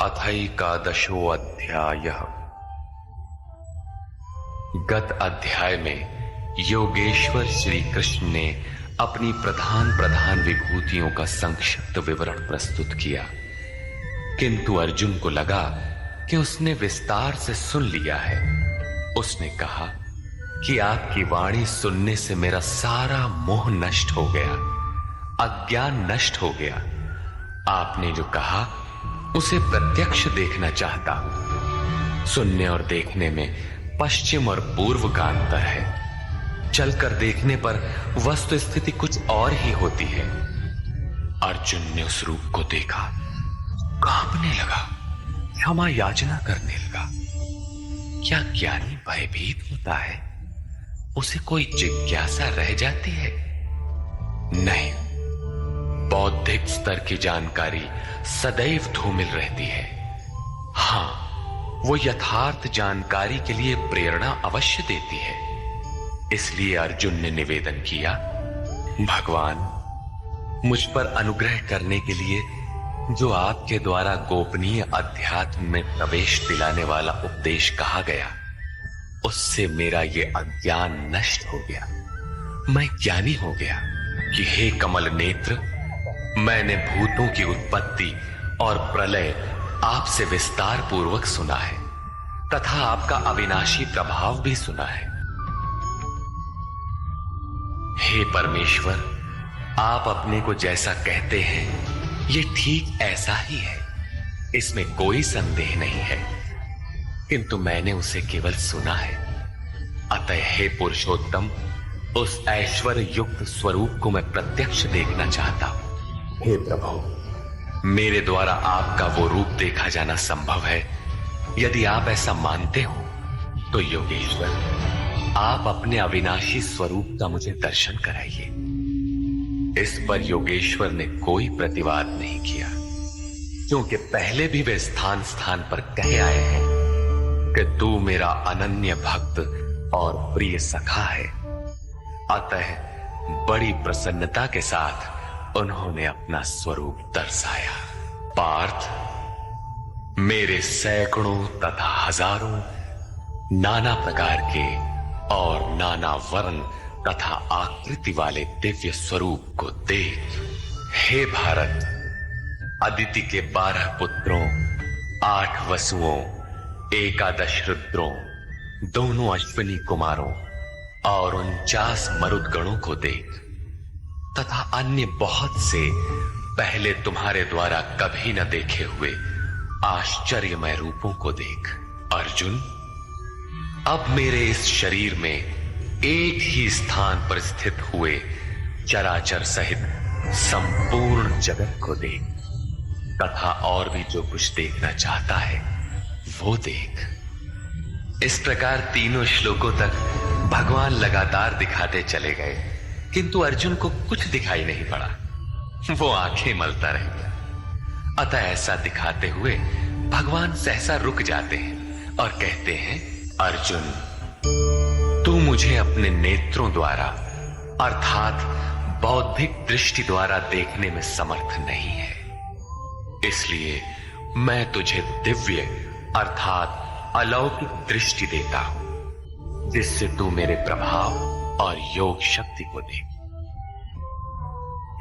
अथैकादशोऽध्यायः। गत अध्याय में योगेश्वर श्री कृष्ण ने अपनी प्रधान प्रधान विभूतियों का संक्षिप्त विवरण प्रस्तुत किया, किंतु अर्जुन को लगा कि उसने विस्तार से सुन लिया है। उसने कहा कि आपकी वाणी सुनने से मेरा सारा मोह नष्ट हो गया, अज्ञान नष्ट हो गया। आपने जो कहा उसे प्रत्यक्ष देखना चाहता हूं। सुनने और देखने में पश्चिम और पूर्व का अंतर है। चलकर देखने पर वस्तु स्थिति कुछ और ही होती है। अर्जुन ने उस रूप को देखा, कांपने लगा, क्षमा याचना करने लगा। क्या ज्ञानी भयभीत होता है? उसे कोई जिज्ञासा रह जाती है? नहीं, बौद्धिक स्तर की जानकारी सदैव धूमिल रहती है। हां, वो यथार्थ जानकारी के लिए प्रेरणा अवश्य देती है। इसलिए अर्जुन ने निवेदन किया, भगवान, मुझ पर अनुग्रह करने के लिए जो आपके द्वारा गोपनीय अध्यात्म में प्रवेश दिलाने वाला उपदेश कहा गया, उससे मेरा ये अज्ञान नष्ट हो गया। मैं ज्ञानी हो गया कि हे कमल नेत्र, मैंने भूतों की उत्पत्ति और प्रलय आपसे विस्तार पूर्वक सुना है तथा आपका अविनाशी प्रभाव भी सुना है। हे परमेश्वर, आप अपने को जैसा कहते हैं ये ठीक ऐसा ही है, इसमें कोई संदेह नहीं है, किंतु मैंने उसे केवल सुना है। अतः हे पुरुषोत्तम, उस ऐश्वर्य युक्त स्वरूप को मैं प्रत्यक्ष देखना चाहता हूं। हे प्रभु, मेरे द्वारा आपका वो रूप देखा जाना संभव है। यदि आप ऐसा मानते हो तो योगेश्वर, आप अपने अविनाशी स्वरूप का मुझे दर्शन कराइए। इस पर योगेश्वर ने कोई प्रतिवाद नहीं किया, क्योंकि पहले भी वे स्थान स्थान पर कह आए हैं कि तू मेरा अनन्य भक्त और प्रिय सखा है। अतः बड़ी प्रसन्नता के साथ उन्होंने अपना स्वरूप दर्शाया। पार्थ, मेरे सैकड़ों तथा हजारों नाना प्रकार के और नाना वर्ण तथा आकृति वाले दिव्य स्वरूप को देख। हे भारत, अदिति के 12 पुत्रों, 8 वसुओं, 11 रुद्रों, दोनों अश्विनी कुमारों और 49 मरुदगणों को देख, तथा अन्य बहुत से पहले तुम्हारे द्वारा कभी न देखे हुए आश्चर्यमय रूपों को देख। अर्जुन, अब मेरे इस शरीर में एक ही स्थान पर स्थित हुए चराचर सहित संपूर्ण जगत को देख, तथा और भी जो कुछ देखना चाहता है वो देख। इस प्रकार तीनों श्लोकों तक भगवान लगातार दिखाते चले गए, किंतु अर्जुन को कुछ दिखाई नहीं पड़ा। वो आंखें मलता रह गया। अतः ऐसा दिखाते हुए भगवान सहसा रुक जाते हैं और कहते हैं, अर्जुन, तू मुझे अपने नेत्रों द्वारा अर्थात बौद्धिक दृष्टि द्वारा देखने में समर्थ नहीं है। इसलिए मैं तुझे दिव्य अर्थात अलौकिक दृष्टि देता हूं, जिससे तू मेरे प्रभाव और योग शक्ति को देख।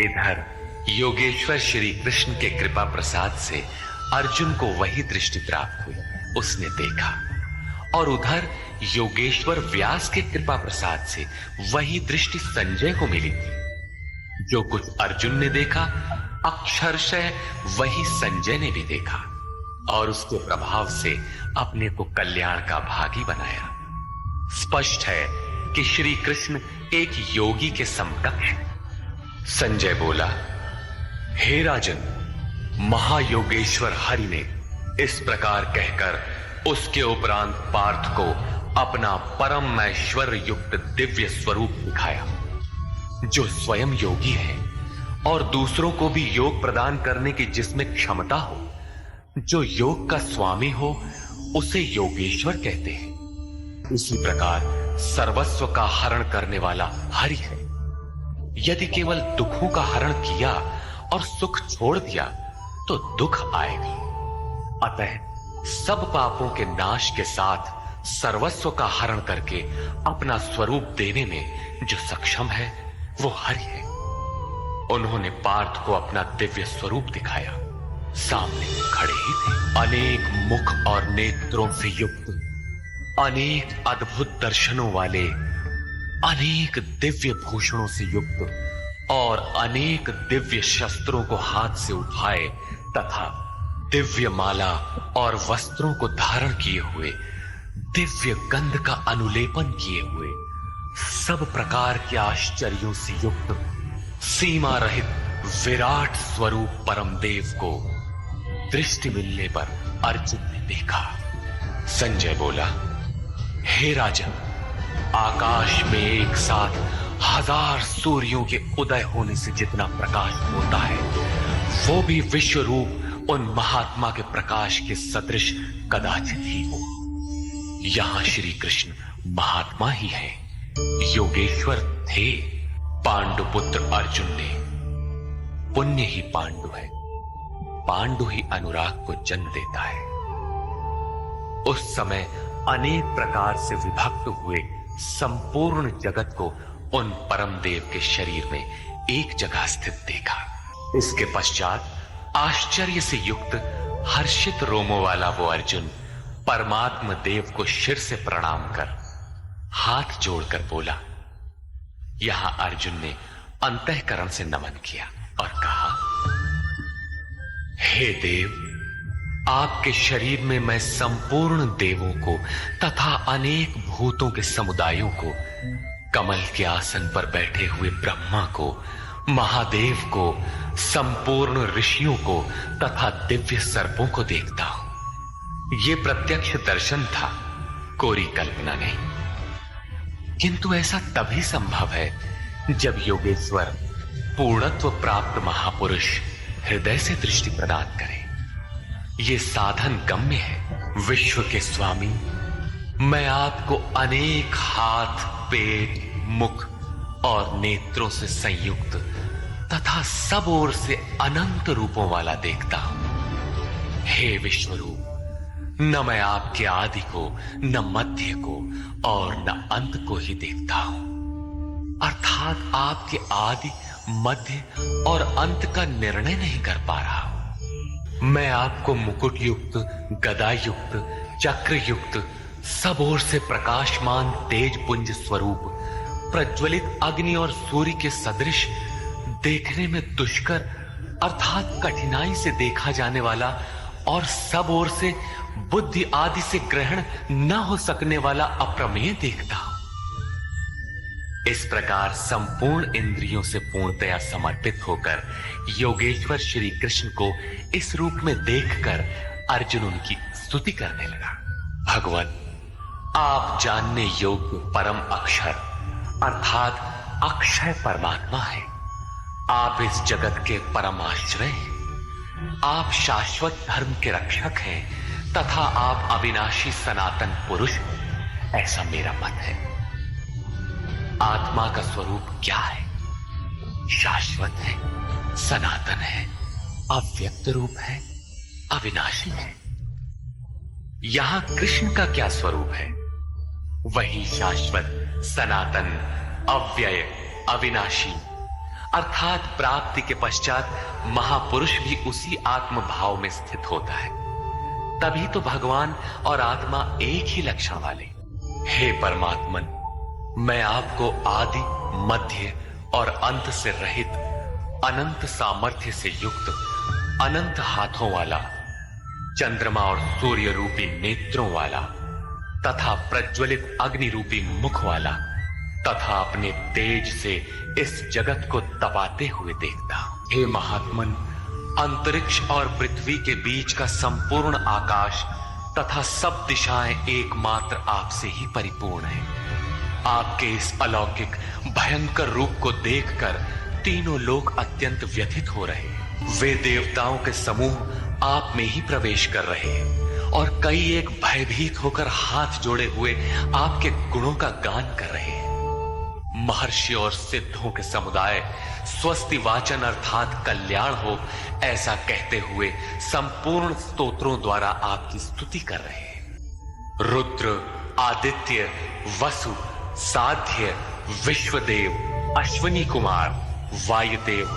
इधर योगेश्वर श्री कृष्ण के कृपा प्रसाद से अर्जुन को वही दृष्टि प्राप्त हुई, उसने देखा। और उधर योगेश्वर व्यास के कृपा प्रसाद से वही दृष्टि संजय को मिली थी। जो कुछ अर्जुन ने देखा, अक्षरशः वही संजय ने भी देखा और उसके प्रभाव से अपने को कल्याण का भागी बनाया। स्पष्ट है कि श्री कृष्ण एक योगी के समकक्ष हैं। संजय बोला, हे राजन, महायोगेश्वर हरि ने इस प्रकार कहकर उसके उपरांत पार्थ को अपना परम ऐश्वर्य युक्त दिव्य स्वरूप दिखाया, जो स्वयं योगी है और दूसरों को भी योग प्रदान करने की जिसमें क्षमता हो। जो योग का स्वामी हो उसे योगेश्वर कहते हैं। इसी प्रकार सर्वस्व का हरण करने वाला हरि है। यदि केवल दुखों का हरण किया और सुख छोड़ दिया तो दुख आएगा, अतः सब पापों के नाश के साथ सर्वस्व का हरण करके अपना स्वरूप देने में जो सक्षम है वो हरि है। उन्होंने पार्थ को अपना दिव्य स्वरूप दिखाया। सामने खड़े ही थे, अनेक मुख और नेत्रों से युक्त, अनेक अद्भुत दर्शनों वाले, अनेक दिव्य भूषणों से युक्त और अनेक दिव्य शस्त्रों को हाथ से उठाए तथा दिव्य माला और वस्त्रों को धारण किए हुए, दिव्य गंध का अनुलेपन किए हुए, सब प्रकार के आश्चर्यों से युक्त, सीमा रहित विराट स्वरूप परमदेव को दृष्टि मिलने पर अर्जुन ने देखा। संजय बोला, हे राजन, आकाश में एक साथ 1000 सूर्यों के उदय होने से जितना प्रकाश होता है, वो भी विश्व रूप उन महात्मा के प्रकाश के सदृश कदाचित ही हो। यहां श्री कृष्ण महात्मा ही है, योगेश्वर थे। पांडुपुत्र अर्जुन ने, पुण्य ही पांडु है, पांडु ही अनुराग को जन्म देता है। उस समय अनेक प्रकार से विभक्त हुए संपूर्ण जगत को उन परम देव के शरीर में एक जगह स्थित देखा। इसके पश्चात आश्चर्य से युक्त हर्षित रोमों वाला वो अर्जुन परमात्मा देव को शिर से प्रणाम कर हाथ जोड़कर बोला। यहां अर्जुन ने अंतःकरण से नमन किया और कहा, हे देव, आपके शरीर में मैं संपूर्ण देवों को तथा अनेक भूतों के समुदायों को, कमल के आसन पर बैठे हुए ब्रह्मा को, महादेव को, संपूर्ण ऋषियों को तथा दिव्य सर्पों को देखता हूं। ये प्रत्यक्ष दर्शन था, कोरी कल्पना नहीं। किंतु ऐसा तभी संभव है जब योगेश्वर पूर्णत्व प्राप्त महापुरुष हृदय से दृष्टि प्रदान करे। ये साधन गम्य है। विश्व के स्वामी, मैं आपको अनेक हाथ, पेट, मुख और नेत्रों से संयुक्त तथा सब ओर से अनंत रूपों वाला देखता हूं। हे विश्वरूप, न मैं आपके आदि को, न मध्य को और न अंत को ही देखता हूं, अर्थात आपके आदि, मध्य और अंत का निर्णय नहीं कर पा रहा हूं। मैं आपको मुकुट युक्त, गदा युक्त, चक्र युक्त, सब ओर से प्रकाशमान तेज पुंज स्वरूप, प्रज्वलित अग्नि और सूर्य के सदृश, देखने में दुष्कर अर्थात कठिनाई से देखा जाने वाला और सब ओर से बुद्धि आदि से ग्रहण न हो सकने वाला अप्रमेय देखता हूं। इस प्रकार संपूर्ण इंद्रियों से पूर्णतया समर्पित होकर योगेश्वर श्री कृष्ण को इस रूप में देखकर अर्जुन उनकी स्तुति करने लगा। भगवान, आप जानने योग्य परम अक्षर अर्थात अक्षय परमात्मा है। आप इस जगत के परम आश्रय हैं। आप शाश्वत धर्म के रक्षक हैं तथा आप अविनाशी सनातन पुरुष हैं, ऐसा मेरा मत है। आत्मा का स्वरूप क्या है? शाश्वत है, सनातन है, अव्यक्त रूप है, अविनाशी है। यहां कृष्ण का क्या स्वरूप है? वही शाश्वत, सनातन, अव्यय, अविनाशी, अर्थात प्राप्ति के पश्चात महापुरुष भी उसी आत्म भाव में स्थित होता है। तभी तो भगवान और आत्मा एक ही लक्षण वाले। हे परमात्मन, मैं आपको आदि, मध्य और अंत से रहित, अनंत सामर्थ्य से युक्त, अनंत हाथों वाला, चंद्रमा और सूर्य रूपी नेत्रों वाला तथा प्रज्वलित अग्नि रूपी मुख वाला तथा अपने तेज से इस जगत को तपाते हुए देखता हूं। हे महात्मन, अंतरिक्ष और पृथ्वी के बीच का संपूर्ण आकाश तथा सब दिशाएं एकमात्र आपसे ही परिपूर्ण है। आपके इस अलौकिक भयंकर रूप को देखकर तीनों लोग अत्यंत व्यथित हो रहे हैं। वे देवताओं के समूह आप में ही प्रवेश कर रहे हैं और कई एक भयभीत होकर हाथ जोड़े हुए आपके गुणों का गान कर रहे हैं। महर्षि और सिद्धों के समुदाय स्वस्ति वाचन अर्थात कल्याण हो, ऐसा कहते हुए संपूर्ण स्तोत्रों द्वारा आपकी स्तुति कर रहे हैं। रुद्र, आदित्य, वसु, साध्य, विश्वदेव, अश्विनी कुमार, वायुदेव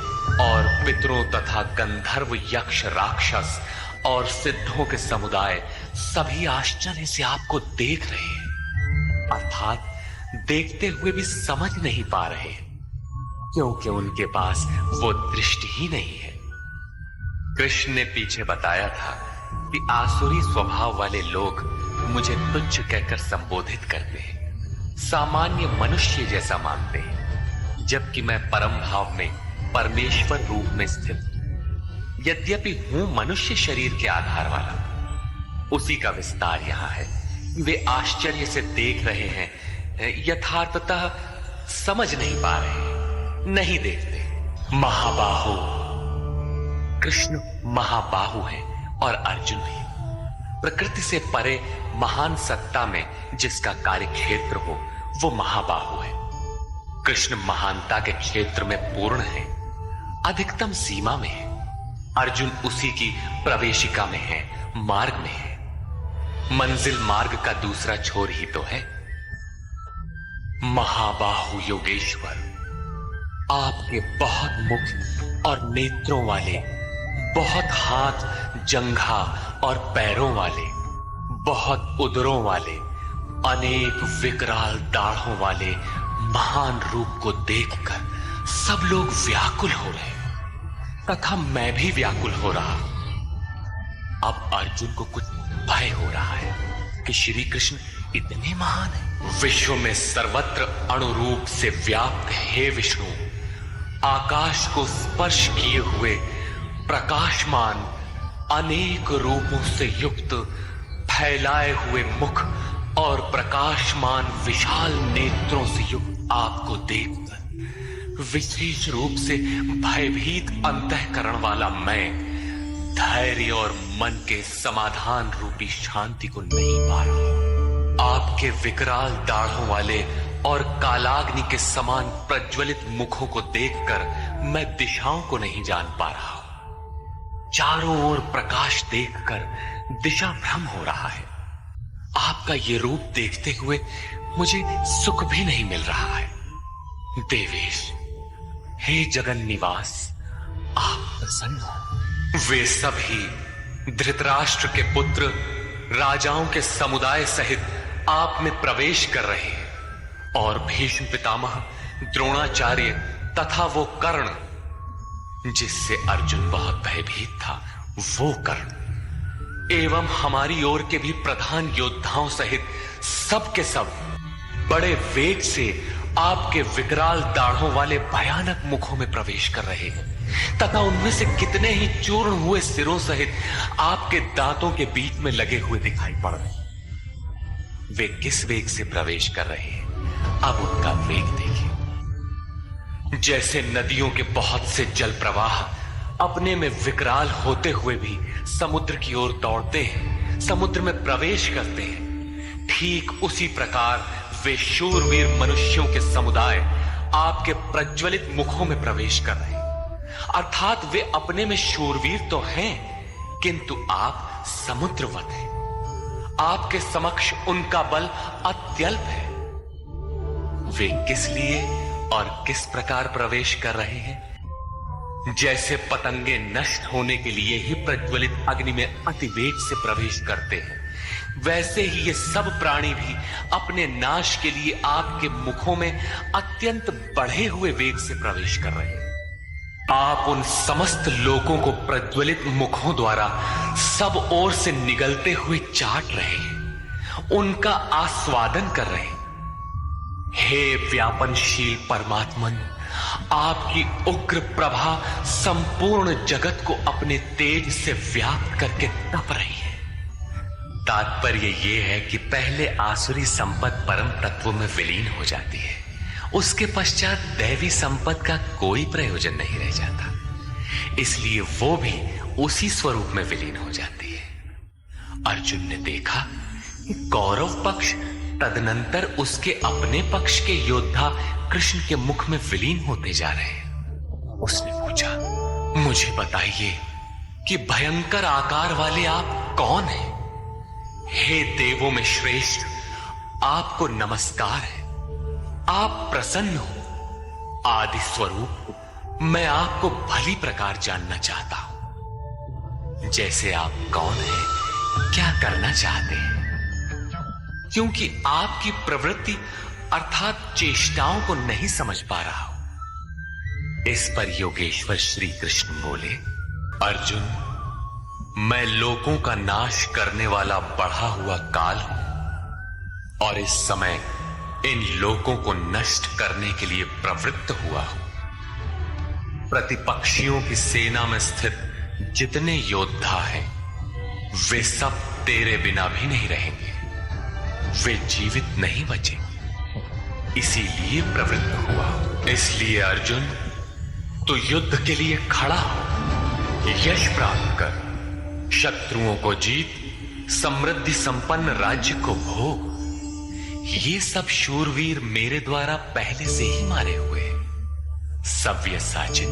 और पितरों तथा गंधर्व, यक्ष, राक्षस और सिद्धों के समुदाय सभी आश्चर्य से आपको देख रहे हैं, अर्थात देखते हुए भी समझ नहीं पा रहे, क्योंकि उनके पास वो दृष्टि ही नहीं है। कृष्ण ने पीछे बताया था कि आसुरी स्वभाव वाले लोग मुझे तुच्छ कहकर संबोधित करते हैं, सामान्य मनुष्य जैसा मानते हैं, जबकि मैं परम भाव में परमेश्वर रूप में स्थित हूं। यद्यपि हूं मनुष्य शरीर के आधार वाला। उसी का विस्तार यहां है। वे आश्चर्य से देख रहे हैं, यथार्थतः समझ नहीं पा रहे, नहीं देखते। महाबाहु, कृष्ण महाबाहु है और अर्जुन भी। प्रकृति से परे महान सत्ता में जिसका कार्य क्षेत्र हो, वो महाबाहु है। कृष्ण महानता के क्षेत्र में पूर्ण है, अधिकतम सीमा में है। अर्जुन उसी की प्रवेशिका में है, मार्ग में है। मंजिल मार्ग का दूसरा छोर ही तो है। महाबाहु योगेश्वर, आपके बहुत मुख और नेत्रों वाले, बहुत हाथ, जंघा और पैरों वाले, बहुत उदरों वाले, अनेक विकराल दाढ़ों वाले महान रूप को देखकर सब लोग व्याकुल हो रहे, तथा मैं भी व्याकुल हो रहा। अब अर्जुन को कुछ भय हो रहा है कि श्री कृष्ण इतने महान हैं। विश्व में सर्वत्र अणुरूप से व्याप्त हे विष्णु, आकाश को स्पर्श किए हुए प्रकाशमान, अनेक रूपों से युक्त, फैलाए हुए मुख और प्रकाशमान विशाल नेत्रों से युक्त आपको देखकर विशेष रूप से भयभीत अंतःकरण वाला मैं धैर्य और मन के समाधान रूपी शांति को नहीं पा रहा। आपके विकराल दाढ़ों वाले और कालाग्नि के समान प्रज्वलित मुखों को देखकर मैं दिशाओं को नहीं जान पा रहा। चारों ओर प्रकाश देखकर दिशा भ्रम हो रहा है। आपका ये रूप देखते हुए मुझे सुख भी नहीं मिल रहा है। देवेश, हे जगन निवास, आप प्रसन्न हो। वे सभी धृतराष्ट्र के पुत्र राजाओं के समुदाय सहित आप में प्रवेश कर रहे हैं और भीष्म पितामह, द्रोणाचार्य तथा वो कर्ण जिससे अर्जुन बहुत भयभीत था, वो कर्ण एवं हमारी ओर के भी प्रधान योद्धाओं सहित सब के सब बड़े वेग से आपके विकराल दाढ़ों वाले भयानक मुखों में प्रवेश कर रहे हैं, तथा उनमें से कितने ही चूर्ण हुए सिरों सहित आपके दांतों के बीच में लगे हुए दिखाई पड़ रहे हैं। वे किस वेग से प्रवेश कर रहे हैं, अब उनका वेग देखिए। जैसे नदियों के बहुत से जल प्रवाह अपने में विकराल होते हुए भी समुद्र की ओर दौड़ते हैं, समुद्र में प्रवेश करते हैं, ठीक उसी प्रकार वे शूरवीर मनुष्यों के समुदाय आपके प्रज्वलित मुखों में प्रवेश कर रहे हैं। अर्थात वे अपने में शूरवीर तो हैं, किंतु आप समुद्रवत हैं। आपके समक्ष उनका बल अत्यल्प है। वे किस लिए और किस प्रकार प्रवेश कर रहे हैं? जैसे पतंगे नष्ट होने के लिए ही प्रज्वलित अग्नि में अतिवेग से प्रवेश करते हैं, वैसे ही ये सब प्राणी भी अपने नाश के लिए आपके मुखों में अत्यंत बढ़े हुए वेग से प्रवेश कर रहे हैं। आप उन समस्त लोगों को प्रज्वलित मुखों द्वारा सब ओर से निगलते हुए चाट रहे हैं, उनका आस्वादन कर रहे हैं। हे व्यापनशील परमात्मन, आपकी उग्र प्रभा संपूर्ण जगत को अपने तेज से व्याप्त करके तप रही है। तात्पर्य यह है कि पहले आसुरी संपत्ति परम तत्व में विलीन हो जाती है, उसके पश्चात दैवी संपत्ति का कोई प्रयोजन नहीं रह जाता, इसलिए वो भी उसी स्वरूप में विलीन हो जाती है। अर्जुन ने देखा कि कौरव पक्ष तदनंतर उसके अपने पक्ष के योद्धा कृष्ण के मुख में विलीन होते जा रहे हैं। उसने पूछा, मुझे बताइए कि भयंकर आकार वाले आप कौन हैं? हे देवों में श्रेष्ठ, आपको नमस्कार है। आप प्रसन्न हो। आदि स्वरूप मैं आपको भली प्रकार जानना चाहता हूं। जैसे आप कौन हैं, क्या करना चाहते हैं? क्योंकि आपकी प्रवृत्ति अर्थात चेष्टाओं को नहीं समझ पा रहा हूं। इस पर योगेश्वर श्री कृष्ण बोले, अर्जुन, मैं लोगों का नाश करने वाला बढ़ा हुआ काल हूं और इस समय इन लोगों को नष्ट करने के लिए प्रवृत्त हुआ हूं। प्रतिपक्षियों की सेना में स्थित जितने योद्धा हैं, वे सब तेरे बिना भी नहीं रहेंगे। वे जीवित नहीं बचेंगे, इसीलिए प्रवृत्त हुआ। इसलिए अर्जुन, तू युद्ध के लिए खड़ा हो, यश प्राप्त कर, शत्रुओं को जीत, समृद्धि संपन्न राज्य को भोग। ये सब शूरवीर मेरे द्वारा पहले से ही मारे हुए हैं। सव्यसाचिन,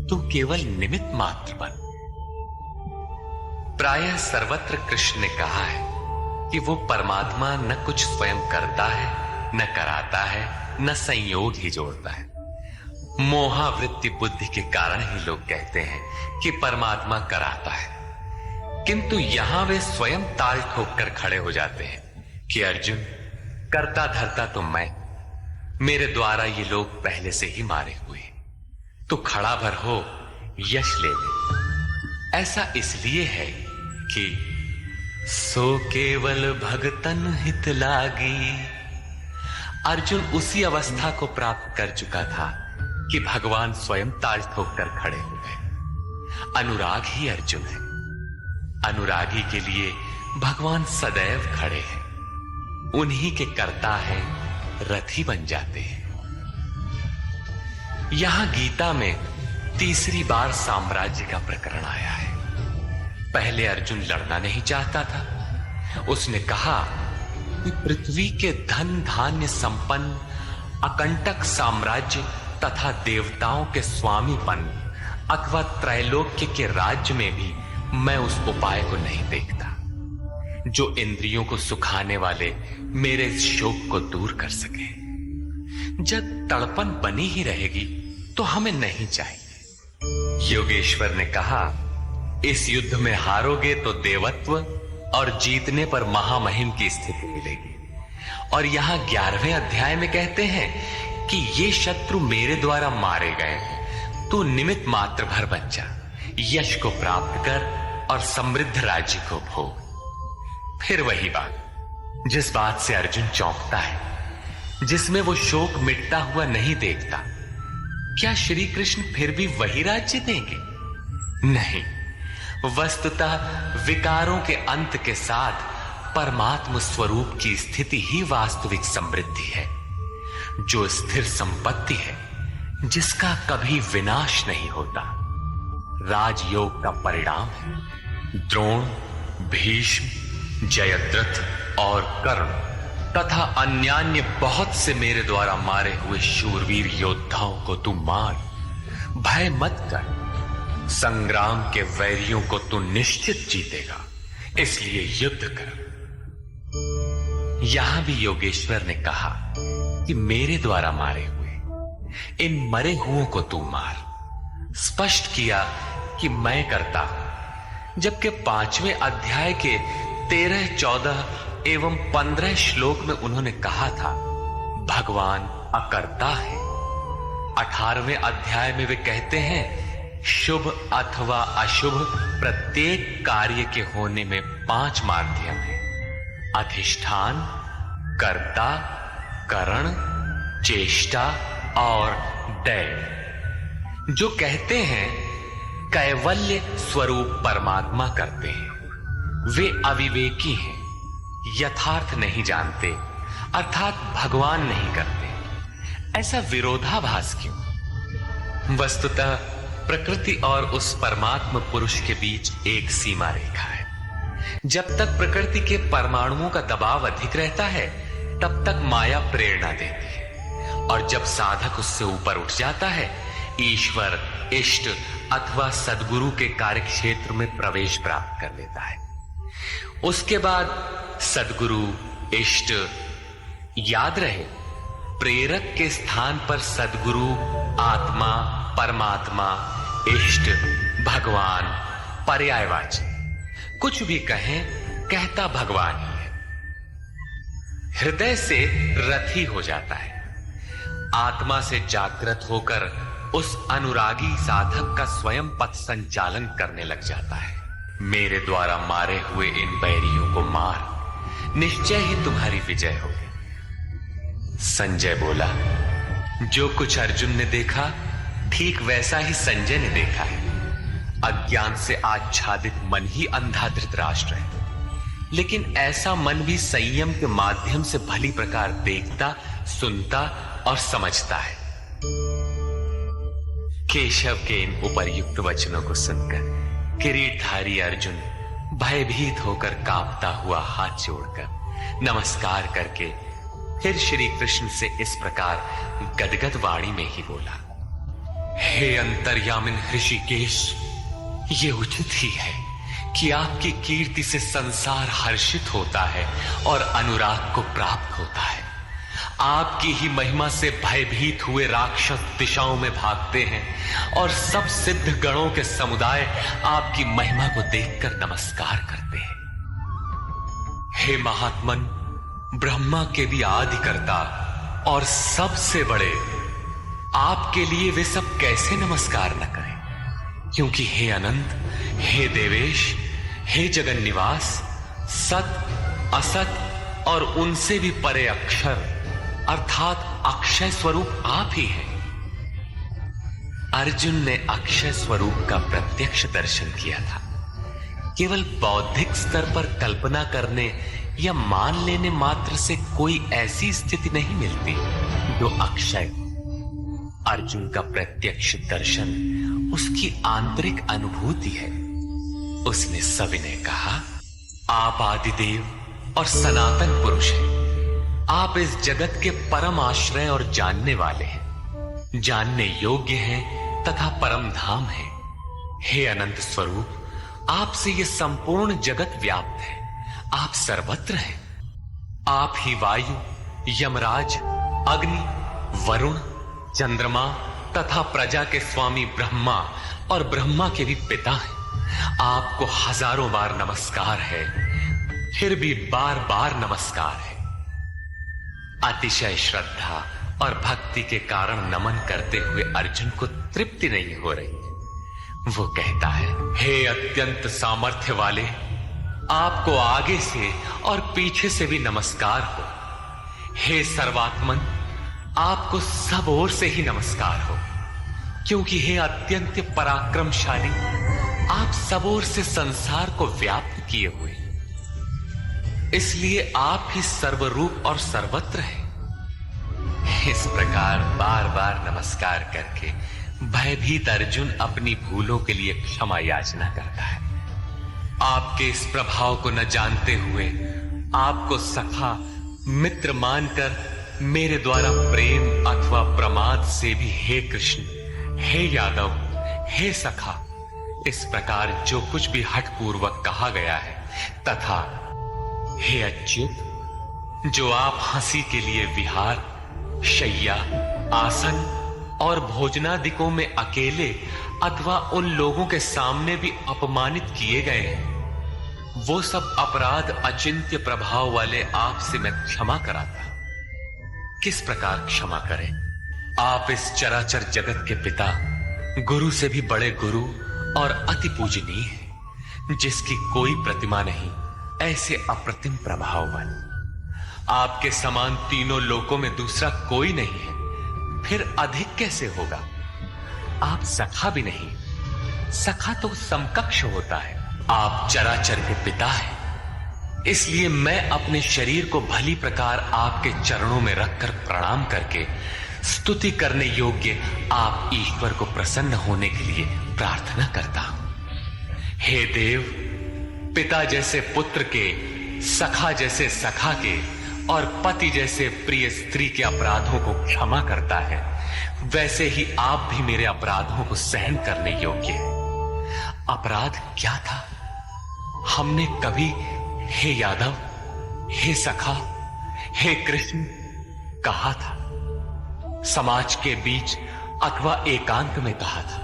तू केवल निमित्त मात्र बन। प्रायः सर्वत्र कृष्ण ने कहा है कि वो परमात्मा न कुछ स्वयं करता है, न कराता है, न संयोग ही जोड़ता है। मोहावृत्ति बुद्धि के कारण ही लोग कहते हैं कि परमात्मा कराता है, किंतु यहां वे स्वयं ताल ठोक कर खड़े हो जाते हैं कि अर्जुन, करता धरता तो मैं, मेरे द्वारा ये लोग पहले से ही मारे हुए, तो खड़ा भर हो, यश ले ले। ऐसा इसलिए है कि सो केवल भगतन हित लागी। अर्जुन उसी अवस्था को प्राप्त कर चुका था कि भगवान स्वयं ताल ठोक कर खड़े हो गए। अनुराग ही अर्जुन है। अनुरागी के लिए भगवान सदैव खड़े हैं। उन्हीं के कर्ता है, रथी बन जाते हैं। यहां गीता में तीसरी बार साम्राज्य का प्रकरण आया है। पहले अर्जुन लड़ना नहीं चाहता था। उसने कहा कि पृथ्वी के धन धान्य संपन्न अकंटक साम्राज्य तथा देवताओं के स्वामीपन अथवा त्रैलोक्य के राज्य में भी मैं उस उपाय को नहीं देखता जो इंद्रियों को सुखाने वाले मेरे शोक को दूर कर सके। जब तड़पन बनी ही रहेगी तो हमें नहीं चाहिए। योगेश्वर ने कहा, इस युद्ध में हारोगे तो देवत्व और जीतने पर महामहिम की स्थिति मिलेगी। और यहां 11वें अध्याय में कहते हैं कि ये शत्रु मेरे द्वारा मारे गए, तू निमित्त मात्र भर बन जा, यश को प्राप्त कर और समृद्ध राज्य को भोग। फिर वही बात, जिस बात से अर्जुन चौंकता है, जिसमें वो शोक मिटता हुआ नहीं देखता, क्या श्री कृष्ण फिर भी वही राज्य देंगे? नहीं, वस्तुतः विकारों के अंत के साथ परमात्म स्वरूप की स्थिति ही वास्तविक समृद्धि है, जो स्थिर संपत्ति है, जिसका कभी विनाश नहीं होता। राजयोग का परिणाम है। द्रोण, भीष्म, जयद्रथ और कर्ण तथा अन्यान्य बहुत से मेरे द्वारा मारे हुए शूरवीर योद्धाओं को तू मार, भय मत कर। संग्राम के वैरियों को तू निश्चित जीतेगा, इसलिए युद्ध कर। यहां भी योगेश्वर ने कहा कि मेरे द्वारा मारे हुए इन मरे हुओं को तू मार। स्पष्ट किया कि मैं करता हूं, जबकि 5वें अध्याय के 13, 14 एवं 15 श्लोक में उन्होंने कहा था भगवान अकर्ता है। 18वें अध्याय में वे कहते हैं शुभ अथवा अशुभ प्रत्येक कार्य के होने में 5 माध्यम है: अधिष्ठान, कर्ता, करण, चेष्टा और दैव। जो कहते हैं कैवल्य स्वरूप परमात्मा करते हैं, वे अविवेकी हैं, यथार्थ नहीं जानते, अर्थात भगवान नहीं करते। ऐसा विरोधाभास क्यों? वस्तुतः प्रकृति और उस परमात्म पुरुष के बीच एक सीमा रेखा है। जब तक प्रकृति के परमाणुओं का दबाव अधिक रहता है, तब तक माया प्रेरणा देती है, और जब साधक उससे ऊपर उठ जाता है, ईश्वर, इष्ट अथवा सद्गुरु के कार्यक्षेत्र में प्रवेश प्राप्त कर लेता है। उसके बाद सद्गुरु, इष्ट, याद रहे प्रेरक के स्थान पर सद्गुरु, आत्मा, परमात्मा, इष्ट, भगवान पर्यायवाची, कुछ भी कहें, कहता भगवान ही है। हृदय से रथी हो जाता है, आत्मा से जागृत होकर उस अनुरागी साधक का स्वयं पथ संचालन करने लग जाता है। मेरे द्वारा मारे हुए इन बैरियों को मार, निश्चय ही तुम्हारी विजय होगी। संजय बोला, जो कुछ अर्जुन ने देखा ठीक वैसा ही संजय ने देखा है। अज्ञान से आच्छादित मन ही अंधा धृतराष्ट्र है, लेकिन ऐसा मन भी संयम के माध्यम से भली प्रकार देखता, सुनता और समझता है। केशव के इन उपर्युक्त वचनों को सुनकर किरीटधारी अर्जुन भयभीत होकर कांपता हुआ हाथ जोड़कर नमस्कार करके फिर श्री कृष्ण से इस प्रकार गदगद वाणी में ही बोला, हे अंतर्यामिन ऋषिकेश, ये उचित ही है कि आपकी कीर्ति से संसार हर्षित होता है और अनुराग को प्राप्त होता है। आपकी ही महिमा से भयभीत हुए राक्षस दिशाओं में भागते हैं और सब सिद्ध गणों के समुदाय आपकी महिमा को देखकर नमस्कार करते हैं। हे महात्मन, ब्रह्मा के भी आदि कर्ता और सबसे बड़े आपके लिए वे सब कैसे नमस्कार न करें, क्योंकि हे अनंत, हे देवेश, हे जगन निवास, सत, असत और उनसे भी परे अक्षर अर्थात अक्षय स्वरूप आप ही हैं। अर्जुन ने अक्षय स्वरूप का प्रत्यक्ष दर्शन किया था। केवल बौद्धिक स्तर पर कल्पना करने या मान लेने मात्र से कोई ऐसी स्थिति नहीं मिलती जो अक्षय। अर्जुन का प्रत्यक्ष दर्शन उसकी आंतरिक अनुभूति है। उसने सविनय कहा, आप आदिदेव और सनातन पुरुष हैं। आप इस जगत के परम आश्रय और जानने वाले हैं, जानने योग्य हैं तथा परम धाम है। हे अनंत स्वरूप, आपसे यह संपूर्ण जगत व्याप्त है। आप सर्वत्र हैं। आप ही वायु, यमराज, अग्नि, वरुण, चंद्रमा तथा प्रजा के स्वामी ब्रह्मा और ब्रह्मा के भी पिता हैं। आपको हजारों बार नमस्कार है, फिर भी बार बार नमस्कार है। अतिशय श्रद्धा और भक्ति के कारण नमन करते हुए अर्जुन को तृप्ति नहीं हो रही। वो कहता है, हे अत्यंत सामर्थ्य वाले, आपको आगे से और पीछे से भी नमस्कार हो। हे सर्वात्मन, आपको सब ओर से ही नमस्कार हो, क्योंकि हे अत्यंत पराक्रमशाली, आप सब ओर से संसार को व्याप्त किए हुए, इसलिए आप ही सर्वरूप और सर्वत्र हैं। इस प्रकार बार बार नमस्कार करके भयभीत अर्जुन अपनी भूलों के लिए क्षमा याचना करता है। आपके इस प्रभाव को न जानते हुए आपको सखा, मित्र मानकर मेरे द्वारा प्रेम अथवा प्रमाद से भी हे कृष्ण, हे यादव, हे सखा, इस प्रकार जो कुछ भी हठपूर्वक कहा गया है, तथा हे अच्युत, जो आप हंसी के लिए विहार, शैया, आसन और भोजनादिकों में अकेले अथवा उन लोगों के सामने भी अपमानित किए गए हैं, वो सब अपराध अचिंत्य प्रभाव वाले आपसे मैं क्षमा कराता। किस प्रकार क्षमा करें? आप इस चराचर जगत के पिता, गुरु से भी बड़े गुरु और अति पूजनीय हैं, जिसकी कोई प्रतिमा नहीं, ऐसे अप्रतिम प्रभाववान। आपके समान तीनों लोकों में दूसरा कोई नहीं है, फिर अधिक कैसे होगा? आप सखा भी नहीं, सखा तो समकक्ष होता है। आप चराचर के पिता हैं, इसलिए मैं अपने शरीर को भली प्रकार आपके चरणों में रखकर प्रणाम करके स्तुति करने योग्य आप ईश्वर को प्रसन्न होने के लिए प्रार्थना करता हूं। हे देव, पिता जैसे पुत्र के, सखा जैसे सखा के और पति जैसे प्रिय स्त्री के अपराधों को क्षमा करता है, वैसे ही आप भी मेरे अपराधों को सहन करने योग्य हैं। अपराध क्या था? हमने कभी हे यादव, हे सखा, हे कृष्ण कहा था? समाज के बीच अथवा एकांत में कहा था?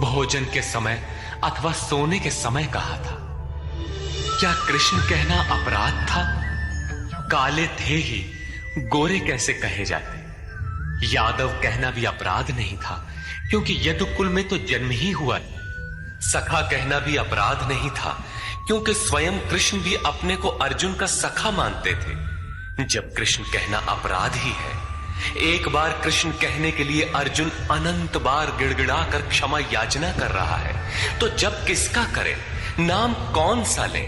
भोजन के समय अथवा सोने के समय कहा था? क्या कृष्ण कहना अपराध था? काले थे ही, गोरे कैसे कहे जाते? यादव कहना भी अपराध नहीं था, क्योंकि यदुकुल में तो जन्म ही हुआ। सखा कहना भी अपराध नहीं था, क्योंकि स्वयं कृष्ण भी अपने को अर्जुन का सखा मानते थे। जब कृष्ण कहना अपराध ही है, एक बार कृष्ण कहने के लिए अर्जुन अनंत बार गिड़गिड़ा कर क्षमा याचना कर रहा है, तो जब किसका करे, नाम कौन सा ले?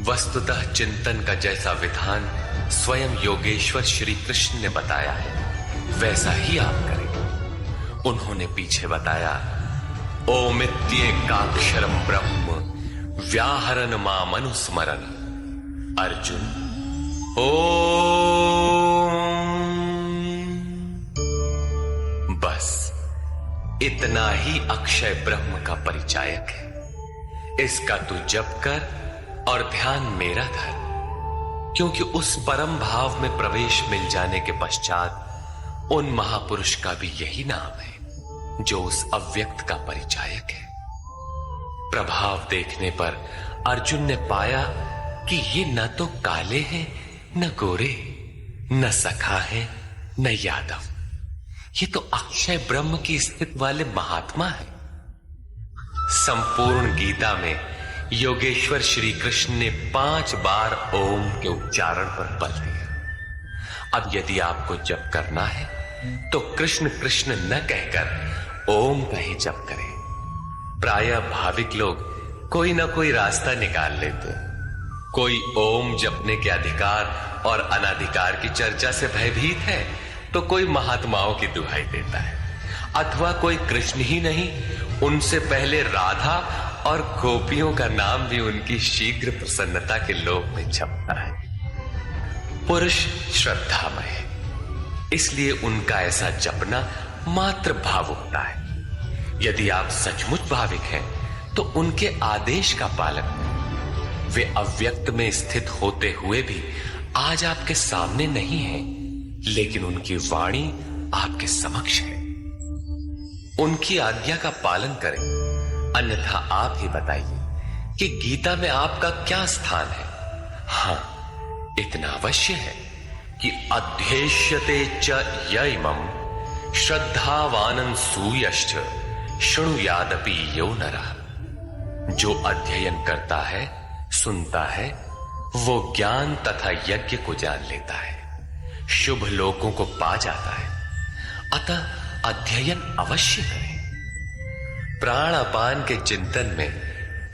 वस्तुतः चिंतन का जैसा विधान स्वयं योगेश्वर श्री कृष्ण ने बताया है, वैसा ही आप करें। उन्होंने पीछे बताया, ओमित्येकाक्षरम ब्रह्म व्याहरन मामनुस्मरन। अर्जुन ओम, बस इतना ही अक्षय ब्रह्म का परिचायक है। इसका तू जप कर और ध्यान मेरा धर, क्योंकि उस परम भाव में प्रवेश मिल जाने के पश्चात उन महापुरुष का भी यही नाम है जो उस अव्यक्त का परिचायक है। प्रभाव देखने पर अर्जुन ने पाया कि ये न तो काले हैं, न गोरे, न सखा है, न यादव। ये तो अक्षय ब्रह्म की स्थिति वाले महात्मा है। संपूर्ण गीता में योगेश्वर श्री कृष्ण ने 5 बार ओम के उच्चारण पर बल दिया। अब यदि आपको जप करना है तो कृष्ण कृष्ण न कहकर ओम का ही जप करें। प्रायः भाविक लोग कोई ना कोई रास्ता निकाल लेते। कोई ओम जपने के अधिकार और अनाधिकार की चर्चा से भयभीत है, तो कोई महात्माओं की दुहाई देता है, अथवा कोई कृष्ण ही नहीं, उनसे पहले राधा और गोपियों का नाम भी उनकी शीघ्र प्रसन्नता के लोक में छपता है। पुरुष श्रद्धामय, इसलिए उनका ऐसा जपना मात्र भावुकता है। यदि आप सचमुच भाविक हैं तो उनके आदेश का पालन करें। वे अव्यक्त में स्थित होते हुए भी आज आपके सामने नहीं हैं, लेकिन उनकी वाणी आपके समक्ष है। उनकी आज्ञा का पालन करें, अन्यथा आप ही बताइए कि गीता में आपका क्या स्थान है। हां, इतना अवश्य है कि अध्येष्यते च यइमं श्रद्धावानं सूयश्च शृणुयादपि यो नरः। जो अध्ययन करता है, सुनता है, वो ज्ञान तथा यज्ञ को जान लेता है, शुभ लोकों को पा जाता है। अतः अध्ययन अवश्य करें। प्राण अपान के चिंतन में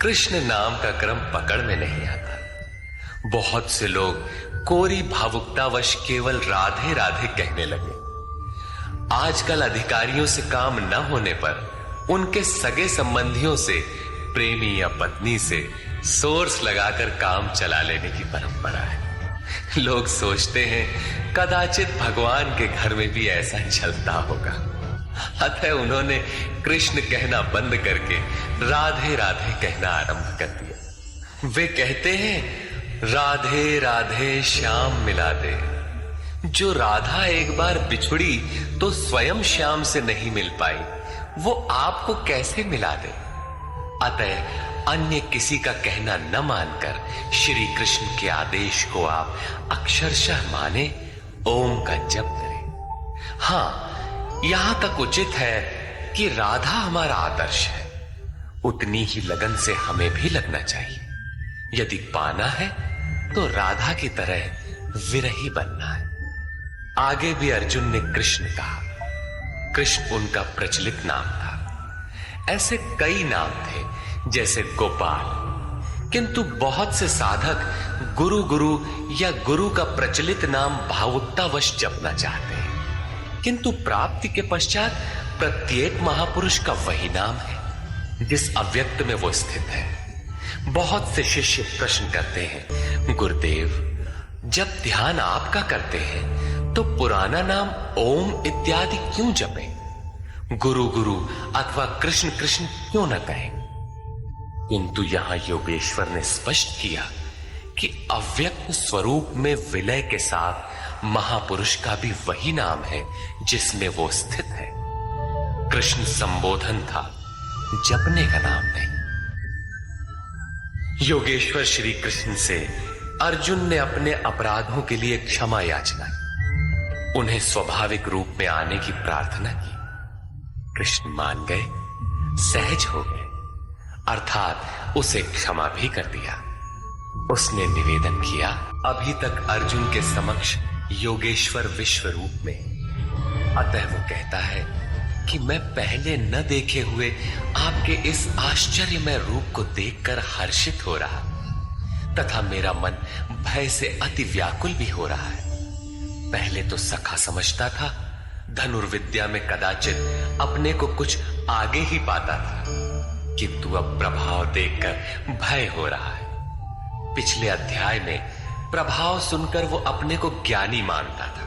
कृष्ण नाम का क्रम पकड़ में नहीं आता। बहुत से लोग कोरी भावुकतावश केवल राधे राधे कहने लगे। आजकल अधिकारियों से काम न होने पर उनके सगे संबंधियों से, प्रेमी या पत्नी से सोर्स लगाकर काम चला लेने की परंपरा है। लोग सोचते हैं कदाचित भगवान के घर में भी ऐसा चलता होगा, अतः उन्होंने कृष्ण कहना बंद करके राधे राधे कहना आरंभ कर दिया। वे कहते हैं राधे राधे श्याम मिला दे। जो राधा एक बार बिछुड़ी तो स्वयं श्याम से नहीं मिल पाई, वो आपको कैसे मिला दे? अतः अन्य किसी का कहना न मानकर श्री कृष्ण के आदेश को आप अक्षरशः माने, ओम का जप करें। हां, यहां तक उचित है कि राधा हमारा आदर्श है, उतनी ही लगन से हमें भी लगना चाहिए। यदि पाना है तो राधा की तरह विरही बनना है। आगे भी अर्जुन ने कृष्ण कहा। कृष्ण उनका प्रचलित नाम था। ऐसे कई नाम थे जैसे गोपाल, किंतु बहुत से साधक गुरु गुरु या गुरु का प्रचलित नाम भावुकतावश जपना चाहते हैं, किंतु प्राप्ति के पश्चात प्रत्येक महापुरुष का वही नाम है जिस अव्यक्त में वो स्थित है। बहुत से शिष्य प्रश्न करते हैं, गुरुदेव जब ध्यान आपका करते हैं तो पुराना नाम ओम इत्यादि क्यों जपें? गुरु गुरु अथवा कृष्ण कृष्ण क्यों न कहें? किंतु यहां योगेश्वर ने स्पष्ट किया कि अव्यक्त स्वरूप में विलय के साथ महापुरुष का भी वही नाम है जिसमें वो स्थित है। कृष्ण संबोधन था, जपने का नाम नहीं। योगेश्वर श्री कृष्ण से अर्जुन ने अपने अपराधों के लिए क्षमा याचना की, उन्हें स्वाभाविक रूप में आने की प्रार्थना की। कृष्ण मान गए, सहज हो गए, अर्थात उसे क्षमा भी कर दिया। उसने निवेदन किया, अभी तक अर्जुन के समक्ष योगेश्वर विश्व रूप में, अतः वो कहता है कि मैं पहले न देखे हुए आपके इस आश्चर्यमय रूप को देखकर हर्षित हो रहा तथा मेरा मन भय से अति व्याकुल भी हो रहा है। पहले तो सखा समझता था, धनुर्विद्या में कदाचित अपने को कुछ आगे ही पाता था, किंतु अब प्रभाव देखकर भय हो रहा है। पिछले अध्याय में प्रभाव सुनकर वो अपने को ज्ञानी मानता था।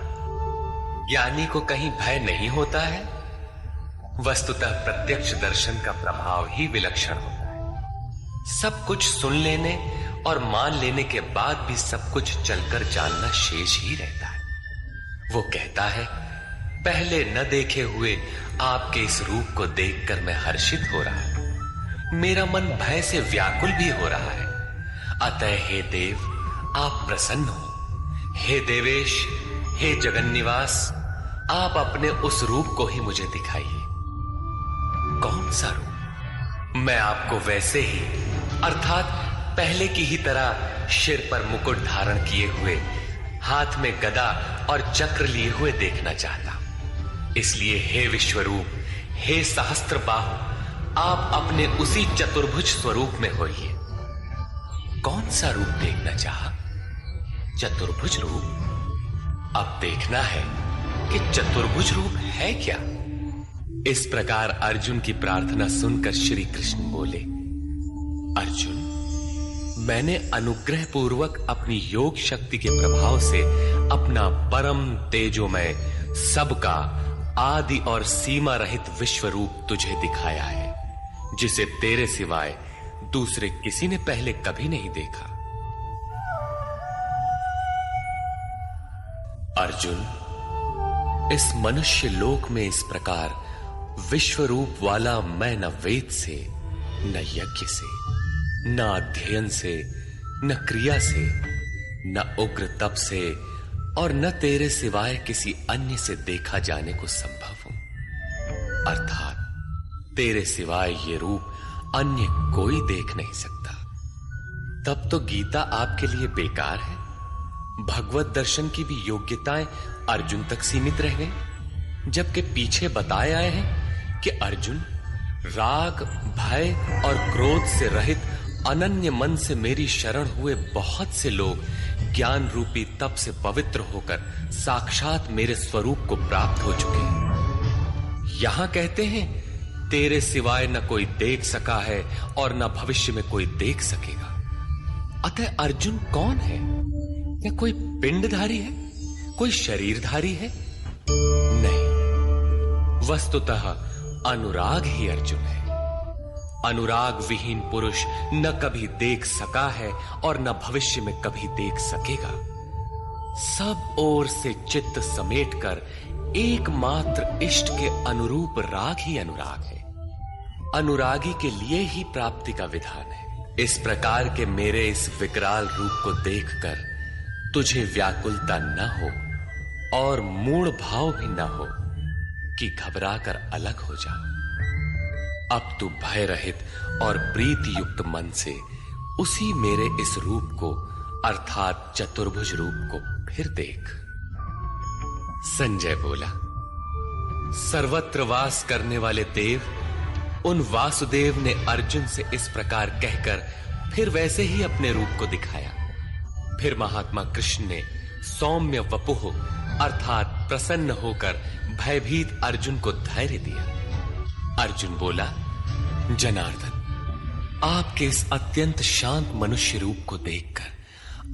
ज्ञानी को कहीं भय नहीं होता है। वस्तुतः प्रत्यक्ष दर्शन का प्रभाव ही विलक्षण होता है। सब कुछ सुन लेने और मान लेने के बाद भी सब कुछ चलकर जानना शेष ही रहता है। वो कहता है, पहले न देखे हुए आपके इस रूप को देखकर मैं हर्षित हो रहा हूं। मेरा मन भय से व्याकुल भी हो रहा है। अतः हे देव, आप प्रसन्न हो। हे देवेश, हे जगन्निवास, आप अपने उस रूप को ही मुझे दिखाइए। कौन सा रूप? मैं आपको वैसे ही, अर्थात पहले की ही तरह सिर पर मुकुट धारण किए हुए, हाथ में गदा और चक्र लिए हुए देखना चाहता। इसलिए हे विश्वरूप, हे सहस्त्रबाहु, आप अपने उसी चतुर्भुज स्वरूप में होइए। कौन सा रूप देखना चाहा? चतुर्भुज रूप। अब देखना है कि चतुर्भुज रूप है क्या। इस प्रकार अर्जुन की प्रार्थना सुनकर श्री कृष्ण बोले, अर्जुन, मैंने अनुग्रह पूर्वक अपनी योग शक्ति के प्रभाव से अपना परम तेजोमय, सबका आदि और सीमा रहित विश्व रूप तुझे दिखाया है, जिसे तेरे सिवाय दूसरे किसी ने पहले कभी नहीं देखा। अर्जुन, इस मनुष्य लोक में इस प्रकार विश्व रूप वाला मैं न वेद से, न यज्ञ से, न अध्ययन से, न क्रिया से, न उग्र तप से और न तेरे सिवाय किसी अन्य से देखा जाने को संभव हूं। अर्थात तेरे सिवाय ये रूप अन्य कोई देख नहीं सकता। तब तो गीता आपके लिए बेकार है। भगवत दर्शन की भी योग्यताएं अर्जुन तक सीमित रह गई, जबकि पीछे बताए आए हैं कि अर्जुन, राग, भय और क्रोध से रहित अनन्य मन से मेरी शरण हुए बहुत से लोग ज्ञान रूपी तप से पवित्र होकर साक्षात मेरे स्वरूप को प्राप्त हो चुके हैं। यहां कहते हैं, तेरे सिवाय न कोई देख सका है और न भविष्य में कोई देख सकेगा। अतः अर्जुन कौन है? क्या कोई पिंडधारी है? कोई शरीरधारी है? नहीं, वस्तुतः अनुराग ही अर्जुन है। अनुराग विहीन पुरुष न कभी देख सका है और न भविष्य में कभी देख सकेगा। सब ओर से चित्त समेटकर एकमात्र इष्ट के अनुरूप राग ही अनुराग है। अनुरागी के लिए ही प्राप्ति का विधान है। इस प्रकार के मेरे इस विकराल रूप को देखकर तुझे व्याकुलता न हो और मूढ़ भाव भी न हो कि घबराकर अलग हो जा। अब तू भय रहित और प्रीति युक्त मन से उसी मेरे इस रूप को, अर्थात चतुर्भुज रूप को फिर देख। संजय बोला, सर्वत्र वास करने वाले देव, उन वासुदेव ने अर्जुन से इस प्रकार कहकर फिर वैसे ही अपने रूप को दिखाया। फिर महात्मा कृष्ण ने सौम्य वपुः अर्थात प्रसन्न होकर भयभीत अर्जुन को धैर्य दिया। अर्जुन बोला, जनार्दन, आपके इस अत्यंत शांत मनुष्य रूप को देखकर